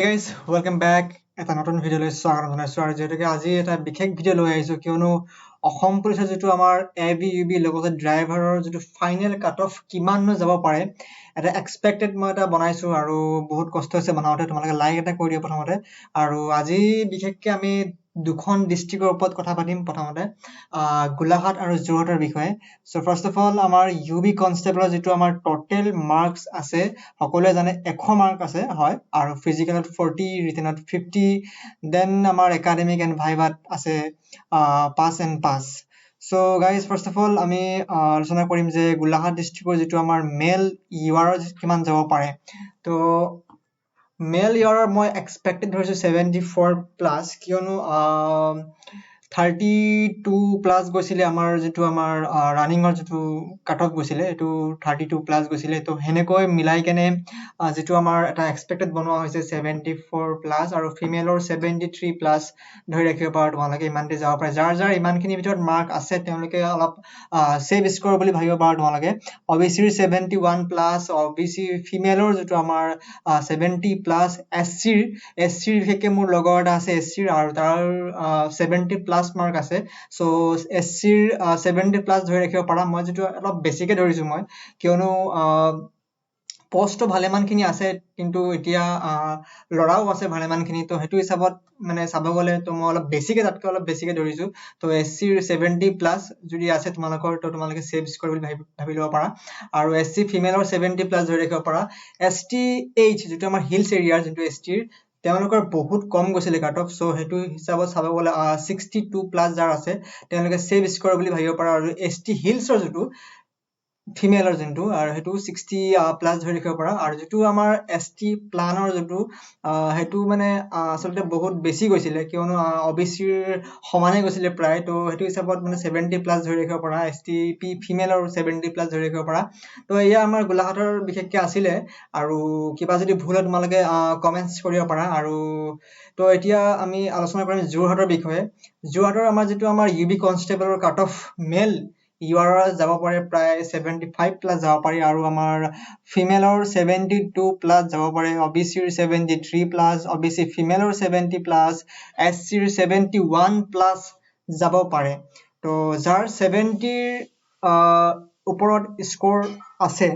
Guys, welcome back. এটা নতুন ভিডিঅ'লৈ স্বাগতম জনাইছো আৰু যেহেতুকে আজি এটা বিশেষ ভিডিঅ' লৈ আহিছো কিয়নো অসম পুলিচৰ যিটো আমাৰ এবি ইউবি লগতে ড্ৰাইভাৰৰ যিটো ফাইনেল কাট অফ কিমাননো যাব পাৰে এটা এক্সপেক্টেড মই এটা বনাইছো আৰু বহুত কষ্ট হৈছে বনাওঁতে তোমালোকে লাইক এটা কৰি দিও প্ৰথমতে আৰু আজি বিশেষকৈ আমি দুখন ডিষ্ট্ৰিক্টৰ ওপৰত কথা পাতিম প্ৰথমতে গোলাঘাট আৰু যোৰহাটৰ বিষয়ে সো ফাৰ্স্ট অফ অল আমাৰ ইউবি কনষ্টেবলৰ যিটো আমাৰ টোটেল মাৰ্কস আছে সকলোৱে জানে 100 মাৰ্ক আছে হয় আৰু ফিজিকেলত 40 ৰিটেনত 50 দেন আমাৰ একাডেমিক এণ্ড ভাইভাত আছে pass and pass so guys first of all আমি আলোচনা কৰিম যে গোলাঘাট ডিষ্ট্ৰিক্টৰ যিটো আমাৰ মেল ইউআৰ কিমান যাব পাৰে তো মেল ইউআৰ মই এক্সপেক্টেড ধৰিছো 74 প্লাস কিয়নো 32 প্লাস গৈছিলে আমাৰ যিটো আমাৰ ৰানিঙৰ যিটো কাট অফ গৈছিলে এটো 32 প্লাস গৈছিলে তো হেনেকৈ মিলাই কেনে যিটো আমাৰ এটা এক্সপেক্টেড বনোৱা হৈছে 74 প্লাস আৰু ফিমেলৰ 73 প্লাস ধৰি ৰাখিব পাৰা তোমালোকে ইমানতে যাব পাৰে যাৰ ইমানখিনি ভিতৰত মাৰ্ক আছে তেওঁলোকে অলপ সেভ স্কোৰ বুলি ভাবিব পাৰা তোমালোকে অবিসি 71 প্লাস অবিসি ফিমেলৰ যিটো আমাৰ 70 প্লাস এসসিৰ বিশেষকে মোৰ লগৰ এটা আছে এসসিৰ আৰু তাৰ 70 প্লাস মাৰ্ক আছে সো এসসিৰ 70 প্লাস ধৰি ৰাখিব পাৰা মই যেটো অলপ বেছিকে ধৰিছো মই কিয়নো পোষ্ট ভালেমানখিনি আছে কিন্তু এতিয়া লৰাও আছে ভালেমানখিনি তো হেতু হিচাপত মানে চাব গলে তো মই অলপ বেছিকে তাতকৈ অলপ বেছিকে ধৰিছো তো এসসিৰ 70 প্লাস যদি আছে তোমালোকৰ তো তোমালোকে সেভ স্কোৰ বুলি ভাবি লব পাৰা আৰু এসসি ফিমেলৰ 70 প্লাস ধৰি ৰাখিব পাৰা এসটি এইচ যেটো আমাৰ হিলছ এৰিয়াৰ যেটো এসটিৰ তেওঁলোকৰ বহুত কম গৈছিলে কাট অফ সো হেতু হিচাপত চাব গলে 62 প্লাস যাৰ আছে তেওঁলোকে সেভ স্কোৰ বুলি ভাবিব পাৰা আৰু এসটি হিলছৰ যেটো ফিমেলৰ যেটো আৰু হেতু 60 প্লাস ধৰি ৰাখিব পাৰা আৰু যেটো আমাৰ এসটি প্লানৰ যেটো হেতু মানে আসলতে বহুত বেছি গৈছিলে কিয়নো অবিসিৰ সমানে গৈছিলে প্ৰায় তো হেতু হিচাপত মানে 70 প্লাস ধৰি ৰাখিব পাৰা এসটি পি ফিমেলৰ 70 প্লাস ধৰি ৰাখিব পাৰা তো এয়া আমাৰ গোলাঘাটৰ বিশেষকে আছিলে আৰু কিবা যদি ভুল হয় তোমালোকে কমেন্টস কৰিব পাৰা আৰু তো এতিয়া আমি আলোচনা কৰিম যোৰহাটৰ বিষয়ে যোৰহাটৰ আমাৰ যেটো আমাৰ ইউবি কনষ্টেবলৰ কাট অফ মেল ইউআৰ যাব পাৰে প্ৰায় 75 প্লাস যাব পাৰি আৰু আমাৰ ফিমেলৰ 72 প্লাস যাব পাৰে অবিসিৰ 73 প্লাস অবিসি ফিমেলৰ 70 প্লাস এসসিৰ 71 প্লাস যাব পাৰে তো যাৰ 70 ওপৰত স্কোৰ আছে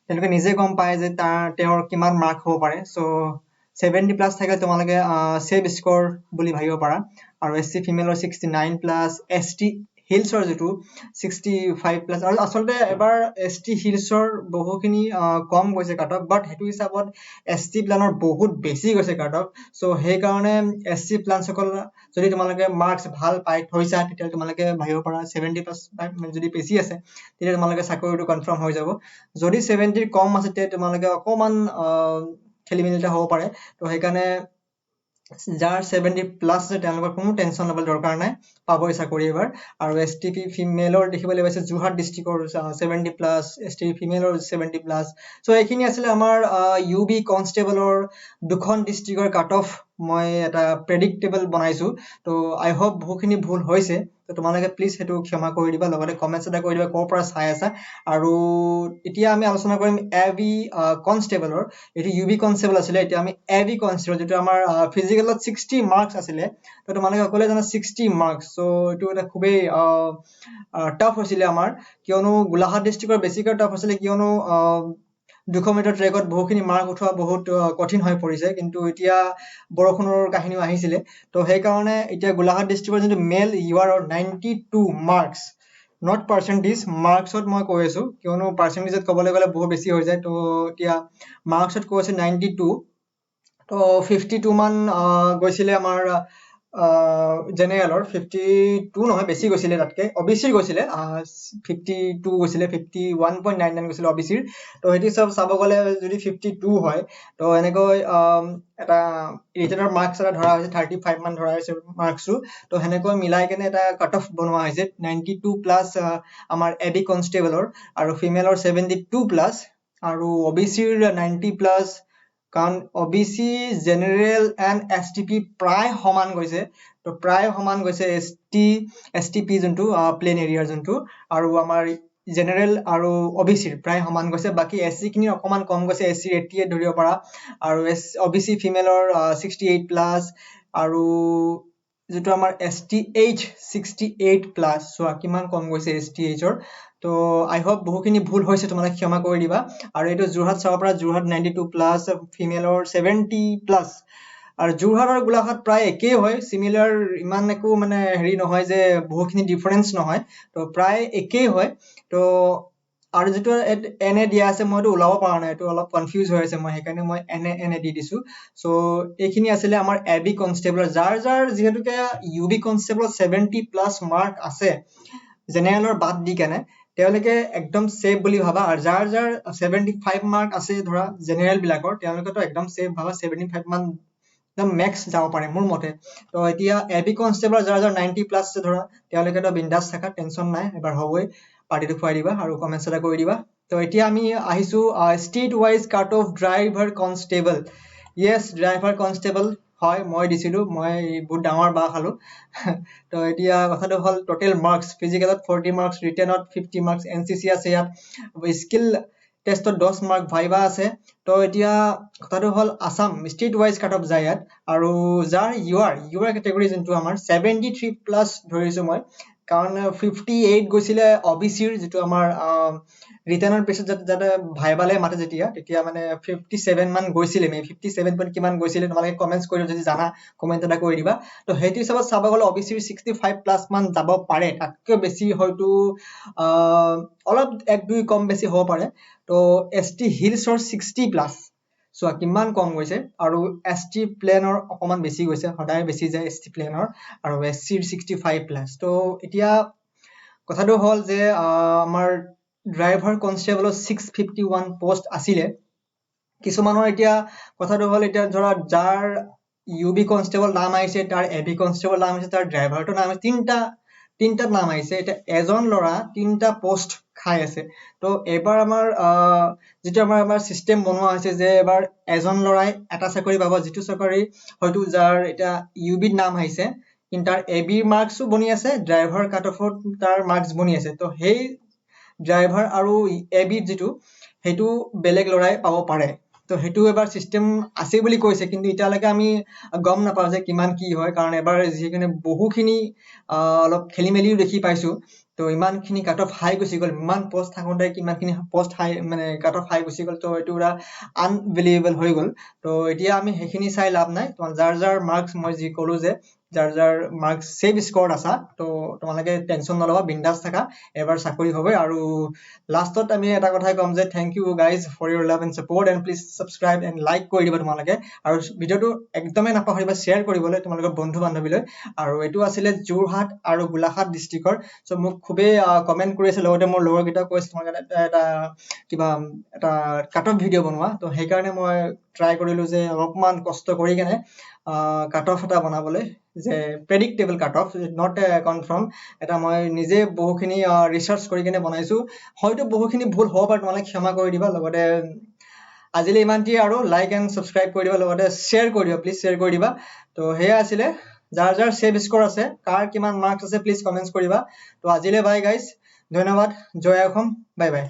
তেওঁলোকে নিজে গম পায় যে তেওঁৰ কিমান মাৰ্ক হ'ব পাৰে সো 70 প্লাস থাকে তোমালোকে সেভ স্কোৰ বুলি ভাবিব পাৰা আৰু এসসি ফিমেলৰ 69 প্লাস এসটি হিলছৰ যেটো 65 প্লাস আৰু আসলতে এবাৰ এসটি হিলছৰ বহুখিনি কম গৈছে কাট অফ বাট হেতু হিচাপত এসটি প্লানৰ বহুত বেছি গৈছে কাট অফ সো সেই কাৰণে এসটি প্লান সকল যদি তোমালোকে মাৰ্কস ভাল পাই থৈছা তেতিয়া তোমালোকে ভাবিব পাৰা 70 প্লাস যদি বেছি আছে তেতিয়া তোমালোকে চাকৰিটো কনফাৰ্ম হৈ যাব যদি 70 কম আছে তেতিয়া তোমালোকে অকমান খেলিমেলিটা হ'ব পাৰে তো সেই কাৰণে যাৰ 70 প্লাস আছে তেওঁলোকৰ কোনো টেনচন ল'ব দৰকাৰ নাই পাবই চাকৰি এবাৰ আৰু এসটিপি ফিমেলৰ দেখিবলৈ পাইছে যোৰহাট ডিস্ট্ৰিক্টৰ 70 প্লাস এসটিপি ফিমেলৰ 70 প্লাস সো এইখিনি আছিল আমাৰ ইউবি কনষ্টেবলৰ দুখন ডিস্ট্ৰিক্টৰ কাট অফ মই এটা প্ৰেডিক্টেবল বনাইছো তো আই হোপ বহুখিনি ভুল হৈছে তো তোমালোকে প্লিজ হেতু ক্ষমা কৰি দিবা লগতে কমেন্টস এটা কৰি দিবা কৰ পৰা চাই আছা আৰু এতিয়া আমি আলোচনা কৰিম এবি কনষ্টেবলৰ এটি ইউবি কনষ্টেবল আছিল এতিয়া আমি এবি কনষ্টেবল যেটো আমাৰ ফিজিকেলত 60 মাৰ্কস আছিল তো তোমালোকে সকলোৱে জানা 60 মাৰ্কস সো এটো এটা খুবেই টাফ হৈছিল আমাৰ কিয়নো গোলাঘাট ডিস্ট্ৰিক্টৰ বেছিকৈ টাফ হৈছিল কিয়নো 200 মিটাৰ ট্ৰেকত বহুখিনি মাৰ্ক উঠোৱা বহুত কঠিন হৈ পৰিছে কিন্তু এতিয়া বৰখনৰ কাহিনী আহিছিল তো সেই কাৰণে এতিয়া গোলাঘাট ডিস্ট্ৰিক্টৰ যেটো মেল ইউআৰ 92 মাৰ্কস not percentage marksত মই কৈ আছো কিয়নো পাৰ্চেন্টেজত কবলৈ গলে বহুত বেছি হৈ যায় তো এতিয়া মাৰ্কসত কৈ আছে 92 তো 52 মান গৈছিলে আমাৰ জেনেৰেলৰ 52 নহয় বেছি গৈছিলে তাতকে অবিসিৰ গৈছিলে 52 গৈছিলে 51.99 গৈছিলে অবিসিৰ তো হেতু সব চাব গলে যদি 52 হয় তো এনেকৈ এটা ৰিটেনৰ মাৰ্কস এটা ধৰা হৈছে 35 মান ধৰা হৈছে মাৰ্কসটো তো হেনেকৈ মিলাই কেনে এটা কাট অফ বনোৱা হৈছে 92 প্লাস আমাৰ এবি কনষ্টেবলৰ আৰু ফিমেলৰ 72 প্লাস আৰু অবিসিৰ 90 প্লাস কাৰণ অবিসি জেনাৰেল এণ্ড এসটিপি প্ৰায় সমান গৈছে তো প্ৰায় সমান গৈছে এসটিপি যোনটো প্লেন এৰিয়াৰ যোনটো আৰু আমাৰ জেনেৰেল আৰু OBC প্ৰায় সমান গৈছে বাকি SC খিনি অকমান কম গৈছে SC 88 ধৰিব পাৰা আৰু OBC ফিমেলৰ 68 প্লাস আৰু যেটো আমাৰ STH 68 প্লাস সো কিমান কম গৈছে STH ৰ তো আই হোপ বহুখিনি ভুল হৈছে তোমালোক ক্ষমা কৰি দিবা আৰু এটো জুৰহাট চাব পৰা জুৰহাট 92 প্লাস ফিমেলৰ 70 প্লাস আৰু জুৰহাট আৰু গোলাঘাট প্ৰায় একেই হয় সিমিলাৰ ইমান একো মানে হেৰি নহয় যে বহুখিনি ডিফাৰেন্স নহয় তো প্ৰায় একেই হয় তো আৰু যেটো এনে দিয়া আছে মইটো ওলাব পৰা নাই এটো অলপ কনফিউজ হৈ আছে মই সেইকাৰণে মই এনে দি দিছো সো এইখিনি আছিল আমাৰ এবি কনস্টেবল যাৰ যেহেতুকে ইউবি কনস্টেবল 70 প্লাস মাৰ্ক আছে জেনেৰেলৰ বাদ দি কেনে তেওঁলোকে একদম সেফ বুলি ভাবা আৰু যাৰ 75 মাৰ্ক আছে ধৰা জেনেৰেল বিলাকৰ তেওঁলোকেতো একদম সেফ ভাবা 75 মান একদম ম্যাক্স যাব পাৰে মোৰ মতে তো এতিয়া এবি কনস্টেবল যাৰ 90 প্লাস আছে ধৰা তেওঁলোকেতো বিন্দাস থাকা টেনচন নাই এবাৰ হবই পাৰ্টিটো খুৱাই দিবা আৰু কমেন্টছ এটা কৰি দিবা তো এতিয়া আমি আহিছো state wise cut of driver constable yes driver constable হয় মই দিছিলো মই বহুত ডাঙৰ বা খালো তো এতিয়া কথাটো হল টোটাল মাৰ্কস ফিজিক্যালত 40 মাৰ্কস ৰিটেনত 50 মাৰ্কস এনসিসি আছে ইয়াত স্কিল টেষ্টত 10 মাৰ্ক ভাইবা আছে তো এতিয়া কথাটো হল Assam state wise cut off যায় ইয়াত আৰু যাৰ ইউআৰ ক্যাটাগৰী যোনটো আমাৰ 73 প্লাস ধৰিছো মই কাৰণ 58 গৈছিলে OBCৰ যেটো আমাৰ ৰিটাৰ্নৰ পিছত যাতে ভাইবালে মাতে তেতিয়া মানে 57 মান গৈছিলে মে 57 পইণ্ট কিমান গৈছিলে তোমালোকে কমেন্টছ কৰি যদি জানা কমেন্ট এটা কৰি দিবা তো হেতু হিচাপত চাব গলে OBCৰ 65 প্লাস মান যাব পাৰে তাতকৈ বেছি হয়তো অলপ এক দুই কম বেছি হ'ব পাৰে তো ST হিলছৰ 60 প্লাস সো কিমান কম গৈছে আৰু ST প্লেনৰ অকমান বেছি গৈছে সদায় বেছি যায় ST প্লেনৰ আৰু SCৰ 65 প্লাস তো এতিয়া কথাটো হল যে আমাৰ ড্ৰাইভাৰ কনস্টেবল 651 পোষ্ট আছিলে কিছুমানৰ এতিয়া কথাটো হল এতিয়া ধৰা যাৰ ইউবি কনস্টেবল নাম আহিছে তাৰ এবি কনস্টেবল নাম আহিছে তাৰ ড্ৰাইভাৰটো নাম আছে তিনটা নাম আহিছে এটা এজন লৰা তিনটা পোষ্ট খাই আছে তো এবাৰ আমাৰ যেটো আমাৰ সিস্টেম বনোৱা হৈছে যে এবাৰ এজন লৰাই এটা চাকৰি পাব যেটো চাকৰি হয়তো যাৰ এটা ইউবি নাম আহিছে কিন্তু তাৰ এবি মাৰ্কসও বনি আছে ড্ৰাইভাৰ কাট অফত তাৰ মাৰ্কস বনি আছে তো হেই ড্ৰাইভাৰ আৰু এবি যেটো হেতু বেলেগ লৰাই পাব পাৰে তো হেতু এবাৰ সিস্টেম আছে বুলি কৈছে কিন্তু ইটালৈকে আমি গম নাপাও যে কিমান কি হয় কাৰণ এবাৰ যেখানে বহুখিনি অলপ খেলিমেলিও দেখি পাইছো তো ইমানখিনি কাট অফ হাই গুছি গল ইমান পোষ্ট থাকোতে কিমানখিনি পোষ্ট হাই মানে কাট অফ হাই গুছি গল তো এটো পুৰা আনবিলিভেবল হৈ গল তো এতিয়া আমি হেখিনি চাই লাভ নাই যাৰ মাৰ্কস মই যি কলো যে যাৰ মাৰ্কস সেভ স্কোৰ আছা তো তোমালোকে টেনচন নলবা বিন্দাস থাকা এবাৰ চাকৰি হবে আৰু লাষ্টত আমি এটা কথাই কম যে thank you guys for your love and support and please subscribe and like কৰি দিবা তোমালোকে আৰু ভিডিওটো একদমে নাপাহৰিবা শেয়াৰ কৰিবলৈ তোমালোকৰ বন্ধু বান্ধৱীলৈ আৰু এটো আছিল জুৰহাট আৰু গোলাঘাট ডিস্ট্ৰিক্টৰ সো মোক খুবে কমেন্ট কৰি আছে লগতে মোৰ লগৰ কিটা কৈছে তোমালোকে এটা কিবা এটা কাট অফ ভিডিও বনোৱা তো সেইকাৰণে মই ট্ৰাই কৰিলো যে অলপমান কষ্ট কৰি কেনে কাট অফ এটা বনাবলৈ যে predictable cut off not confirm এটা মই নিজে বহুখিনি ৰিসাৰ্চ কৰি কেনে বনাইছো হয়তো বহুখিনি ভুল হ'ব পাৰে তোমালোকে ক্ষমা কৰি দিবা লগতে আজিলে ইমানটি আৰু লাইক এণ্ড সাবস্ক্ৰাইব কৰি দিবা লগতে শেয়াৰ কৰি দিবা প্লিজ শেয়াৰ কৰি দিবা তো হেয়া আছিলে যাৰ সেভ স্কোৰ আছে কাৰ কিমান মাৰ্কস আছে প্লিজ কমেন্টছ কৰিবা তো আজিলে বাই গাইজ ধন্যবাদ জয় অসম বাই বাই